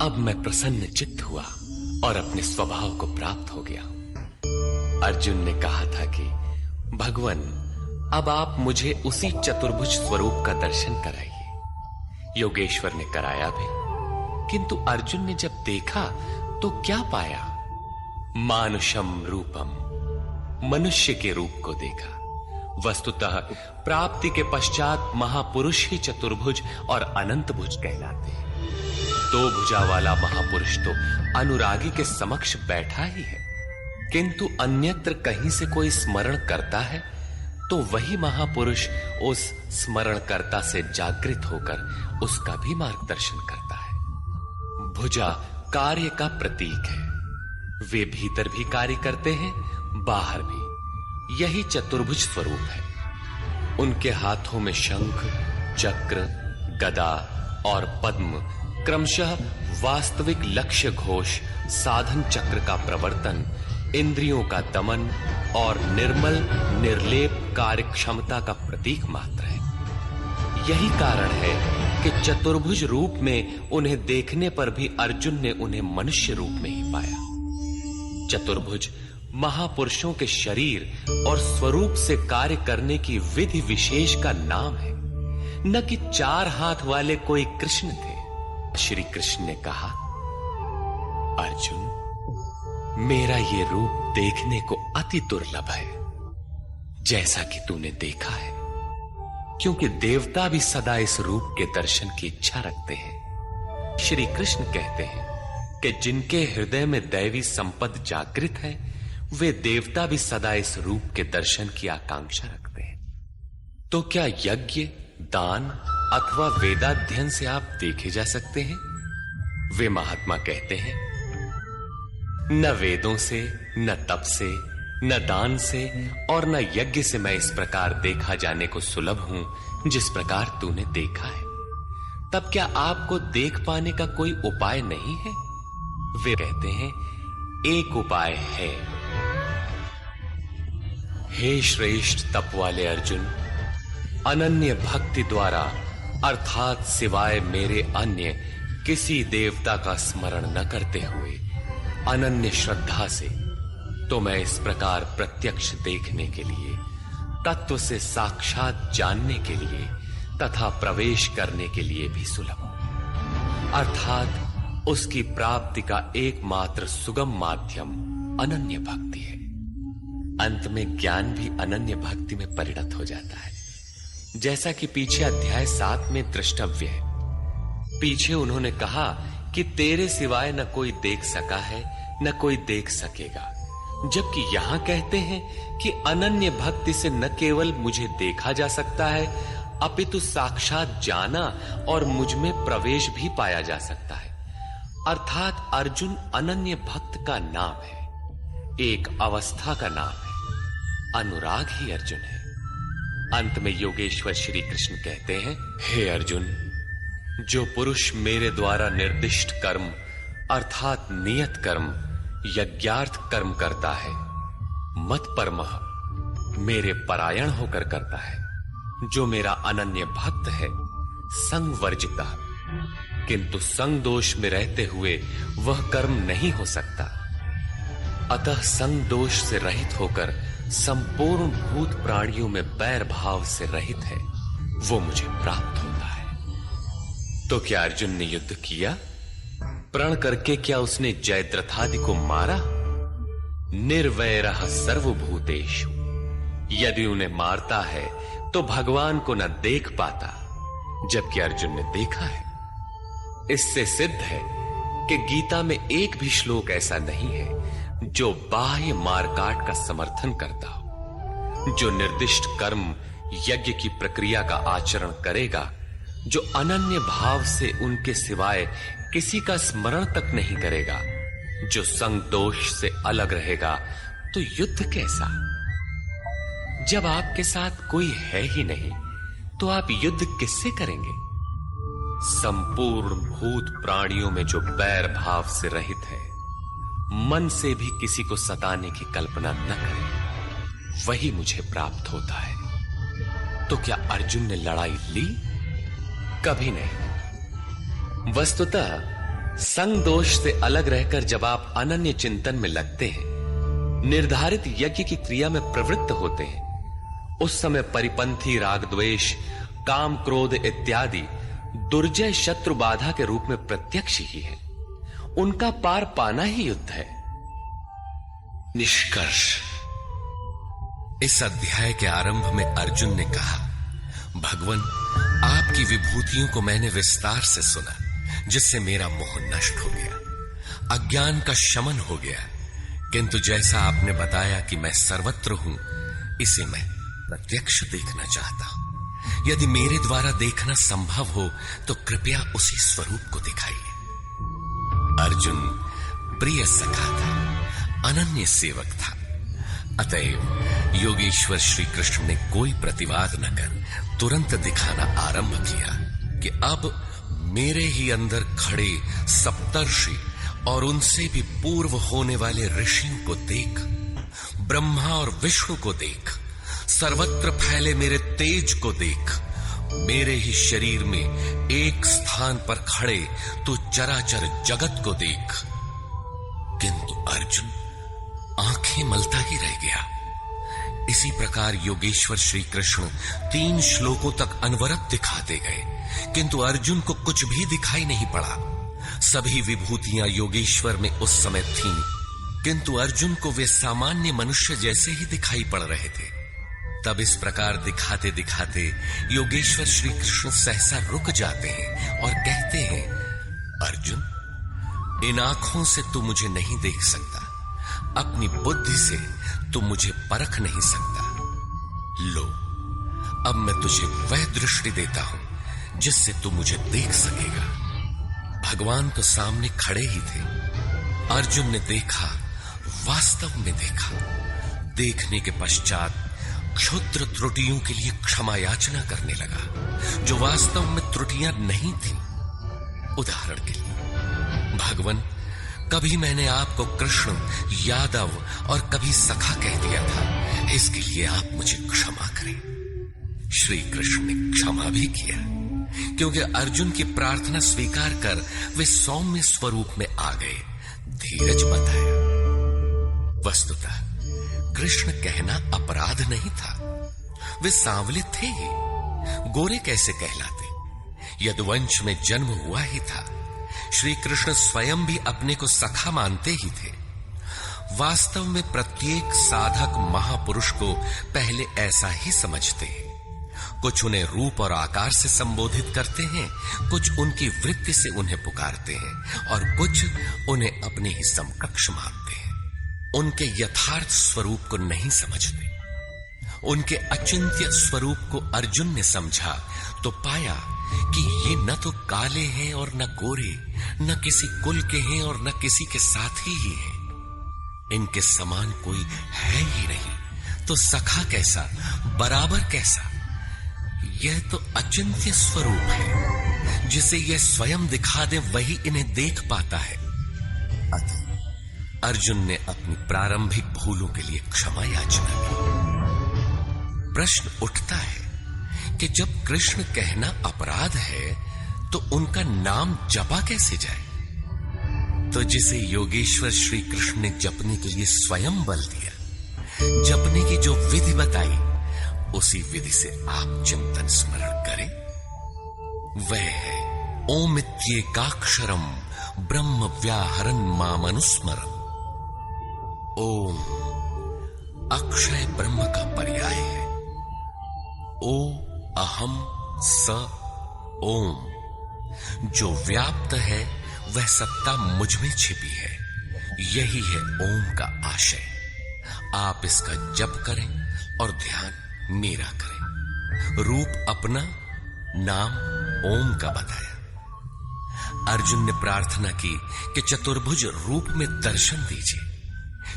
अब मैं प्रसन्न चित्त हुआ और अपने स्वभाव को प्राप्त हो गया। अर्जुन ने कहा था कि भगवान, अब आप मुझे उसी चतुर्भुज स्वरूप का दर्शन कराइए। योगेश्वर ने कराया भी, किंतु अर्जुन ने जब देखा तो क्या पाया? मानुषम रूपम, मनुष्य के रूप को देखा। वस्तुतः प्राप्ति के पश्चात महापुरुष ही चतुर्भुज और अनंत भुज कहलाते हैं। दो भुजा वाला महापुरुष तो अनुरागी के समक्ष बैठा ही है, किंतु अन्यत्र कहीं से कोई स्मरण करता है तो वही महापुरुष उस स्मरणकर्ता से जागृत होकर उसका भी मार्गदर्शन करता है। भुजा कार्य का प्रतीक है। वे भीतर भी कार्य करते हैं, बाहर भी। यही चतुर्भुज स्वरूप है। उनके हाथों में शंख, चक्र, गदा और पद्म क्रमशः वास्तविक लक्ष्य घोष, साधन चक्र का प्रवर्तन, इंद्रियों का दमन और निर्मल निर्लेप कार्य क्षमता का प्रतीक मात्र है। यही कारण है कि चतुर्भुज रूप में उन्हें देखने पर भी अर्जुन ने उन्हें मनुष्य रूप में ही पाया। चतुर्भुज महापुरुषों के शरीर और स्वरूप से कार्य करने की विधि विशेष का नाम है, न कि चार हाथ वाले कोई कृष्ण थे। श्री कृष्ण ने कहा, अर्जुन, मेरा ये रूप देखने को अति दुर्लभ है, जैसा कि तूने देखा है, क्योंकि देवता भी सदा इस रूप के दर्शन की इच्छा रखते हैं। श्री कृष्ण कहते हैं कि जिनके हृदय में दैवी संपद जागृत है, वे देवता भी सदा इस रूप के दर्शन की आकांक्षा रखते हैं। तो क्या यज्ञ, दान अथवा वेदाध्ययन से आप देखे जा सकते हैं? वे महात्मा कहते हैं, न वेदों से, न तप से, न दान से और न यज्ञ से मैं इस प्रकार देखा जाने को सुलभ हूं जिस प्रकार तूने देखा है। तब क्या आपको देख पाने का कोई उपाय नहीं है? वे कहते हैं, एक उपाय है। हे श्रेष्ठ तप वाले अर्जुन, अनन्य भक्ति द्वारा अर्थात सिवाय मेरे अन्य किसी देवता का स्मरण न करते हुए अनन्य श्रद्धा से तो मैं इस प्रकार प्रत्यक्ष देखने के लिए, तत्व से साक्षात जानने के लिए तथा प्रवेश करने के लिए भी सुलभ हूं। अर्थात उसकी प्राप्ति का एकमात्र सुगम माध्यम अनन्य भक्ति है। अंत में ज्ञान भी अनन्य भक्ति में परिणत हो जाता है, जैसा कि पीछे अध्याय 7 में दृष्टव्य है। पीछे उन्होंने कहा कि तेरे सिवाय न कोई देख सका है, न कोई देख सकेगा, जबकि यहां कहते हैं कि अनन्य भक्ति से न केवल मुझे देखा जा सकता है, अपितु साक्षात जाना और मुझ में प्रवेश भी पाया जा सकता है। अर्थात अर्जुन अनन्य भक्त का नाम है, एक अवस्था का नाम है। अनुराग ही अर्जुन है। अंत में योगेश्वर श्री कृष्ण कहते हैं, हे अर्जुन, जो पुरुष मेरे द्वारा निर्दिष्ट कर्म अर्थात नियत कर्म, यज्ञार्थ कर्म करता है, मत परमः मेरे परायण होकर करता है, जो मेरा अनन्य भक्त है, संगवर्जिता, किंतु संग दोष में रहते हुए वह कर्म नहीं हो सकता। अतः संग दोष से रहित होकर संपूर्ण भूत प्राणियों में बैर भाव से रहित है, वो मुझे प्राप्त होता है। तो क्या अर्जुन ने युद्ध किया? प्रण करके क्या उसने जयद्रथादि को मारा? निर्वैरः सर्वभूतेषु, यदि उन्हें मारता है तो भगवान को न देख पाता, जबकि अर्जुन ने देखा है। इससे सिद्ध है कि गीता में एक भी श्लोक ऐसा नहीं है जो बाह्य मारकाट का समर्थन करता हो। जो निर्दिष्ट कर्म यज्ञ की प्रक्रिया का आचरण करेगा, जो अनन्य भाव से उनके सिवाय किसी का स्मरण तक नहीं करेगा, जो संग दोष से अलग रहेगा, तो युद्ध कैसा? जब आपके साथ कोई है ही नहीं तो आप युद्ध किससे करेंगे? संपूर्ण भूत प्राणियों में जो बैर भाव से रहित है, मन से भी किसी को सताने की कल्पना न करे, वही मुझे प्राप्त होता है। तो क्या अर्जुन ने लड़ाई ली? कभी नहीं। वस्तुतः संग दोष से अलग रहकर जब आप अनन्य चिंतन में लगते हैं, निर्धारित यज्ञ की क्रिया में प्रवृत्त होते हैं, उस समय परिपंथी राग द्वेष, काम क्रोध इत्यादि दुर्जय शत्रु बाधा के रूप में प्रत्यक्ष ही है। उनका पार पाना ही युद्ध है। निष्कर्ष, इस अध्याय के आरंभ में अर्जुन ने कहा, भगवान, आपकी विभूतियों को मैंने विस्तार से सुना, जिससे मेरा मोह नष्ट हो गया, अज्ञान का शमन हो गया। किंतु जैसा आपने बताया कि मैं सर्वत्र हूं, इसे मैं प्रत्यक्ष देखना चाहता हूं। यदि मेरे द्वारा देखना संभव हो तो कृपया उसी स्वरूप को दिखाइए। अर्जुन प्रिय सखा था, अनन्य सेवक था। अतएव योगेश्वर श्री कृष्ण ने कोई प्रतिवाद न कर तुरंत दिखाना आरंभ किया कि अब मेरे ही अंदर खड़े सप्तर्षि और उनसे भी पूर्व होने वाले ऋषियों को देख, ब्रह्मा और विष्णु को देख, सर्वत्र फैले मेरे तेज को देख, मेरे ही शरीर में एक स्थान पर खड़े तो चराचर जगत को देख। किंतु अर्जुन आंखें मलता ही रह गया। इसी प्रकार योगेश्वर श्री कृष्ण 3 श्लोकों तक अनवरत दिखाते गए, किंतु अर्जुन को कुछ भी दिखाई नहीं पड़ा। सभी विभूतियां योगेश्वर में उस समय थीं, किंतु अर्जुन को वे सामान्य मनुष्य जैसे ही दिखाई पड़ रहे थे। तब इस प्रकार दिखाते दिखाते योगेश्वर श्री कृष्ण सहसा रुक जाते हैं और कहते हैं, अर्जुन, इन आंखों से तू मुझे नहीं देख सकता, अपनी बुद्धि से तू मुझे परख नहीं सकता। लो, अब मैं तुझे वह दृष्टि देता हूं जिससे तू मुझे देख सकेगा। भगवान तो सामने खड़े ही थे। अर्जुन ने देखा, वास्तव में देखा। देखने के पश्चात क्षुद्र त्रुटियों के लिए क्षमा याचना करने लगा, जो वास्तव में त्रुटियां नहीं थीं। उदाहरण के लिए, भगवान, कभी मैंने आपको कृष्ण, यादव और कभी सखा कह दिया था, इसके लिए आप मुझे क्षमा करें। श्री कृष्ण ने क्षमा भी किया, क्योंकि अर्जुन की प्रार्थना स्वीकार कर वे सौम्य स्वरूप में आ गए, धीरज बताया। वस्तुतः कृष्ण कहना अपराध नहीं था। वे सांवले थे ही, गोरे कैसे कहलाते? यदुवंश में जन्म हुआ ही था। श्री कृष्ण स्वयं भी अपने को सखा मानते ही थे। वास्तव में प्रत्येक साधक महापुरुष को पहले ऐसा ही समझते हैं। कुछ उन्हें रूप और आकार से संबोधित करते हैं, कुछ उनकी वृत्ति से उन्हें पुकारते हैं और कुछ उन्हें अपने ही समकक्ष मानते हैं। उनके यथार्थ स्वरूप को नहीं समझते। उनके अचिंत्य स्वरूप को अर्जुन ने समझा तो पाया कि ये न तो काले हैं और न गोरे, न किसी कुल के हैं और न किसी के साथी ही हैं। इनके समान कोई है ही नहीं, तो सखा कैसा, बराबर कैसा? यह तो अचिंत्य स्वरूप है। जिसे यह स्वयं दिखा दे वही इन्हें देख पाता है। अतः अर्जुन ने अपनी प्रारंभिक भूलों के लिए क्षमा याचना की। प्रश्न उठता है कि जब कृष्ण कहना अपराध है तो उनका नाम जपा कैसे जाए? तो जिसे योगेश्वर श्री कृष्ण ने जपने के लिए स्वयं बल दिया, जपने की जो विधि बताई, उसी विधि से आप चिंतन स्मरण करें। वह है ओमित्येकाक्षरम ब्रह्म व्याहरन् मामनुस्मरन्। ओम अक्षय ब्रह्म का पर्याय है। ओ अहम स ओम। जो व्याप्त है वह सत्ता मुझ में छिपी है। यही है ओम का आशय। आप इसका जप करें और ध्यान मेरा करें। रूप अपना, नाम ओम का बताया। अर्जुन ने प्रार्थना की कि चतुर्भुज रूप में दर्शन दीजिए।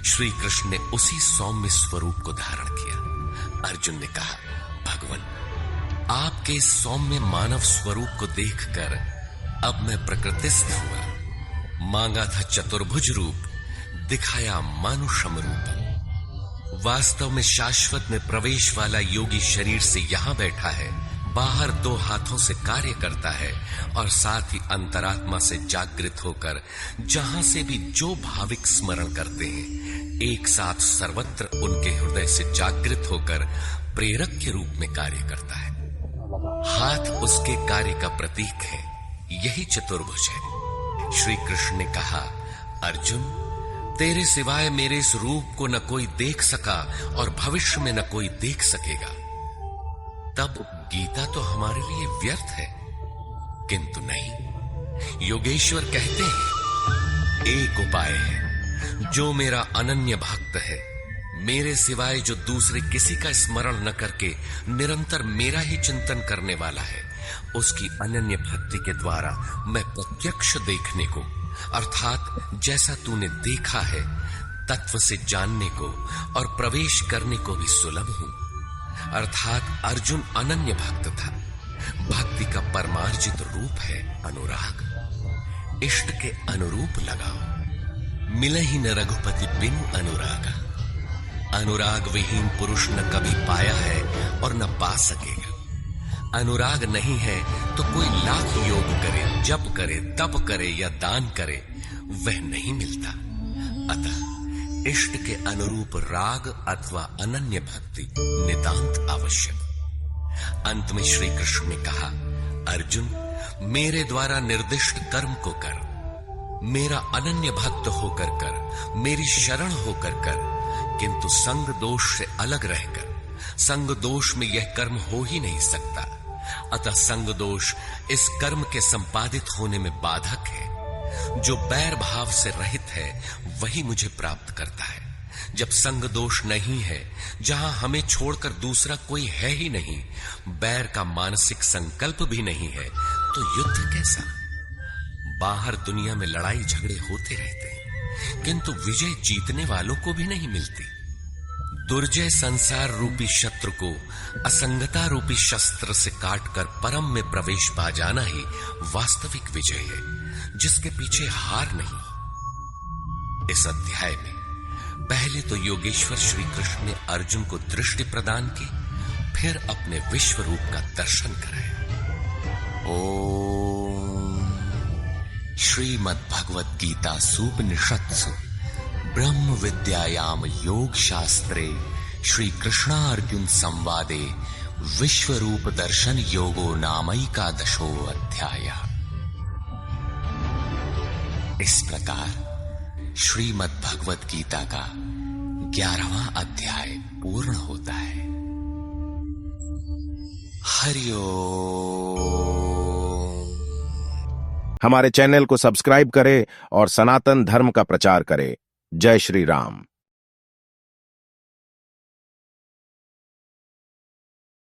श्री कृष्ण ने उसी सौम्य स्वरूप को धारण किया। अर्जुन ने कहा, भगवान, आपके इस सौम्य मानव स्वरूप को देखकर अब मैं प्रकृतिस्थ हुआ। मांगा था चतुर्भुज रूप, दिखाया मानुषम रूपम। वास्तव में शाश्वत में प्रवेश वाला योगी शरीर से यहां बैठा है, बाहर दो हाथों से कार्य करता है और साथ ही अंतरात्मा से जागृत होकर जहां से भी जो भाविक स्मरण करते हैं, एक साथ सर्वत्र उनके हृदय से जागृत होकर प्रेरक के रूप में कार्य करता है। हाथ उसके कार्य का प्रतीक है, यही चतुर्भुज है। श्री कृष्ण ने कहा, अर्जुन, तेरे सिवाय मेरे इस रूप को न कोई देख सका और भविष्य में न कोई देख सकेगा। तब गीता तो हमारे लिए व्यर्थ है, किंतु नहीं। योगेश्वर कहते हैं, एक उपाय है, जो मेरा अनन्य भक्त है, मेरे सिवाय जो दूसरे किसी का स्मरण न करके निरंतर मेरा ही चिंतन करने वाला है, उसकी अनन्य भक्ति के द्वारा मैं प्रत्यक्ष देखने को, अर्थात जैसा तूने देखा है, तत्व से जानने को और प्रवेश करने को भी सुलभ हूं। अर्थात अर्जुन अनन्य भक्त था। भक्ति का परमार्जित रूप है अनुराग। इष्ट के अनुरूप लगाओ, मिले ही न रघुपति बिनु अनुरागा। अनुराग विहीन पुरुष न कभी पाया है और न पा सकेगा। अनुराग नहीं है तो कोई लाख योग करे, जप करे, तप करे या दान करे, वह नहीं मिलता। अतः इष्ट के अनुरूप राग अथवा अनन्य भक्ति नितांत आवश्यक। अंत में श्री कृष्ण ने कहा, अर्जुन, मेरे द्वारा निर्दिष्ट कर्म को कर, मेरा अनन्य भक्त होकर कर, मेरी शरण होकर कर, किंतु संग दोष से अलग रहकर। संग दोष में यह कर्म हो ही नहीं सकता। अतः संग दोष इस कर्म के संपादित होने में बाधक है। जो बैर भाव से रहित है वही मुझे प्राप्त करता है। जब संग दोष नहीं है, जहां हमें छोड़कर दूसरा कोई है ही नहीं, बैर का मानसिक संकल्प भी नहीं है, तो युद्ध कैसा? बाहर दुनिया में लड़ाई झगड़े होते रहते हैं, किंतु विजय जीतने वालों को भी नहीं मिलती। दुर्जय संसार रूपी शत्रु को असंगता रूपी शस्त्र से काटकर परम में प्रवेश पा जाना ही वास्तविक विजय है, जिसके पीछे हार नहीं। इस अध्याय में पहले तो योगेश्वर श्री कृष्ण ने अर्जुन को दृष्टि प्रदान की, फिर अपने विश्व रूप का दर्शन कराया। ओम श्रीमद् भगवद गीता सूपनिषत्सु ब्रह्म विद्यायाम योग शास्त्रे श्री कृष्णार्जुन संवादे विश्व रूप दर्शन योगो नामैकादशो अध्याय। इस प्रकार श्रीमद् भगवद गीता का 11वां अध्याय पूर्ण होता है। हरि ओम। हमारे चैनल को सब्सक्राइब करें और सनातन धर्म का प्रचार करें। जय श्री राम।